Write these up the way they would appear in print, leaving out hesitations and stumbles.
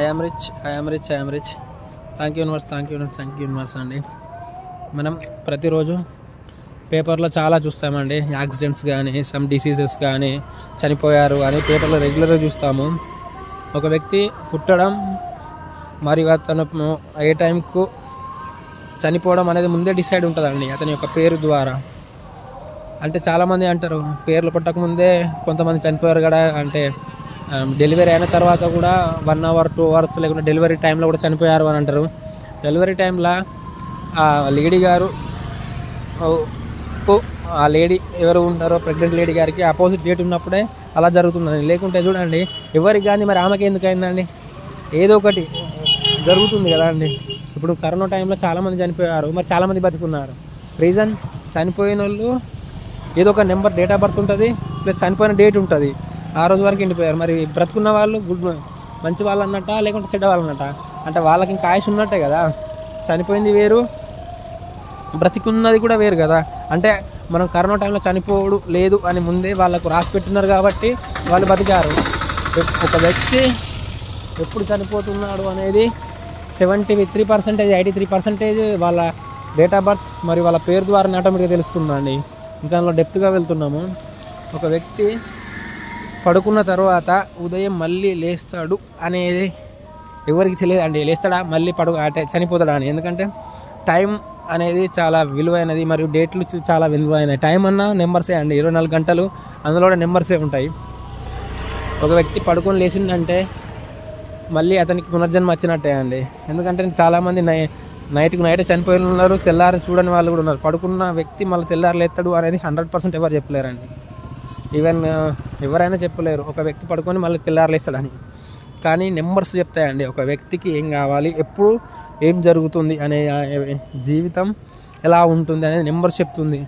I'm rich. Thank you universe అండి. మనం ప్రతిరోజు పేపర్లో చాలా చూస్తామండి. యాక్సిడెంట్స్ కానీ, సమ్ డిసీజెస్ కానీ, చనిపోయారు అని పేపర్లో రెగ్యులర్గా చూస్తాము. ఒక వ్యక్తి పుట్టడం మరియు అతను ఏ టైంకు చనిపోవడం అనేది ముందే డిసైడ్ ఉంటుందండి అతని యొక్క పేరు ద్వారా. అంటే చాలామంది అంటారు పేర్లు పుట్టకముందే కొంతమంది చనిపోయారు కదా, అంటే డెలివరీ అయిన తర్వాత కూడా 1 hour 2 hours లేకుంటే డెలివరీ టైంలో కూడా చనిపోయారు అని అంటారు. డెలివరీ టైంలో ఆ లేడీ గారు, ఆ లేడీ ఎవరు ఉంటారో ప్రెగ్నెంట్ లేడీ గారికి ఆపోజిట్ డేట్ ఉన్నప్పుడే అలా జరుగుతుందండి. లేకుంటే చూడండి ఎవరికి కానీ మరి ఆమెకి ఎందుకు అయిందండి, ఏదో ఒకటి జరుగుతుంది కదా అండి. ఇప్పుడు కరోనా టైంలో చాలామంది చనిపోయారు, మరి చాలామంది బతుకున్నారు. రీజన్ చనిపోయిన వాళ్ళు ఏదో ఒక నెంబర్, డేట్ ఆఫ్ బర్త్ ఉంటుంది, ప్లస్ చనిపోయిన డేట్ ఉంటుంది, ఆ రోజు వరకు ఎండిపోయారు. మరి బ్రతుకున్న వాళ్ళు మంచి వాళ్ళు అన్నట్ట లేకుంటే చెడ్డ వాళ్ళు అన్నట్ట? అంటే వాళ్ళకి ఇంకా ఆయుష్ ఉన్నట్టే కదా. చనిపోయింది వేరు, బ్రతికున్నది కూడా వేరు కదా. అంటే మనం కరోనా టైంలో చనిపోవడు లేదు అని ముందే వాళ్ళకు రాసి పెట్టున్నారు కాబట్టి వాళ్ళు బతికారు. ఒక వ్యక్తి ఎప్పుడు చనిపోతున్నాడు అనేది 73%, 83% వాళ్ళ డేట్ ఆఫ్ బర్త్ మరియు వాళ్ళ పేరు ద్వారా ఆటోమేటిక్గా తెలుస్తుందండి. ఇంకా అందులో డెప్త్గా వెళ్తున్నాము. ఒక వ్యక్తి పడుకున్న తర్వాత ఉదయం మళ్ళీ లేస్తాడు అనేది ఎవరికి తెలియదు అండి. లేస్తాడా మళ్ళీ అంటే చనిపోతాడా అని. ఎందుకంటే టైం అనేది చాలా విలువైనది మరియు డేట్లు చాలా విలువైనవి. టైం అన్నా నెంబర్సే అండి, 24 గంటలు అందులో కూడా నెంబర్సే ఉంటాయి. ఒక వ్యక్తి పడుకొని లేచిందంటే మళ్ళీ అతనికి పునర్జన్మ వచ్చినట్టే అండి. ఎందుకంటే చాలామంది నైట్కి నైట్ చనిపోయిన ఉన్నారు, తెల్లారి చూడని వాళ్ళు కూడా ఉన్నారు. పడుకున్న వ్యక్తి మళ్ళీ తెల్లారి లేస్తాడు అనేది 100% ఎవరు చెప్పలేరండి. ఈవెన్ ఎవరైనా చెప్పలేరు ఒక వ్యక్తి పడుకొని మళ్ళీ తెల్లారి లేస్తాడని. కానీ నెంబర్స్ చెప్తాయండి ఒక వ్యక్తికి ఏం కావాలి, ఎప్పుడు ఏం జరుగుతుంది అనే, జీవితం ఎలా ఉంటుంది అనేది నెంబర్స్ చెప్తుంది.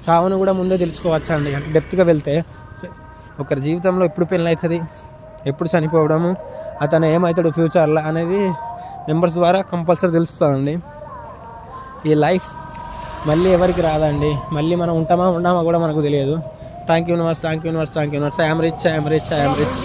చావును కూడా ముందే తెలుసుకోవచ్చు అండి. అంటే డెప్త్గా వెళ్తే ఒకరి జీవితంలో ఎప్పుడు పెళ్ళి అవుతుంది, ఎప్పుడు చనిపోవడము, అతను ఏమవుతాడు ఫ్యూచర్లో అనేది నెంబర్స్ ద్వారా కంపల్సరీ తెలుస్తుందండి. ఈ లైఫ్ మళ్ళీ ఎవరికి రాదండి. మళ్ళీ మనం ఉంటామా కూడా మనకు తెలియదు. Thank you universe. I'm rich.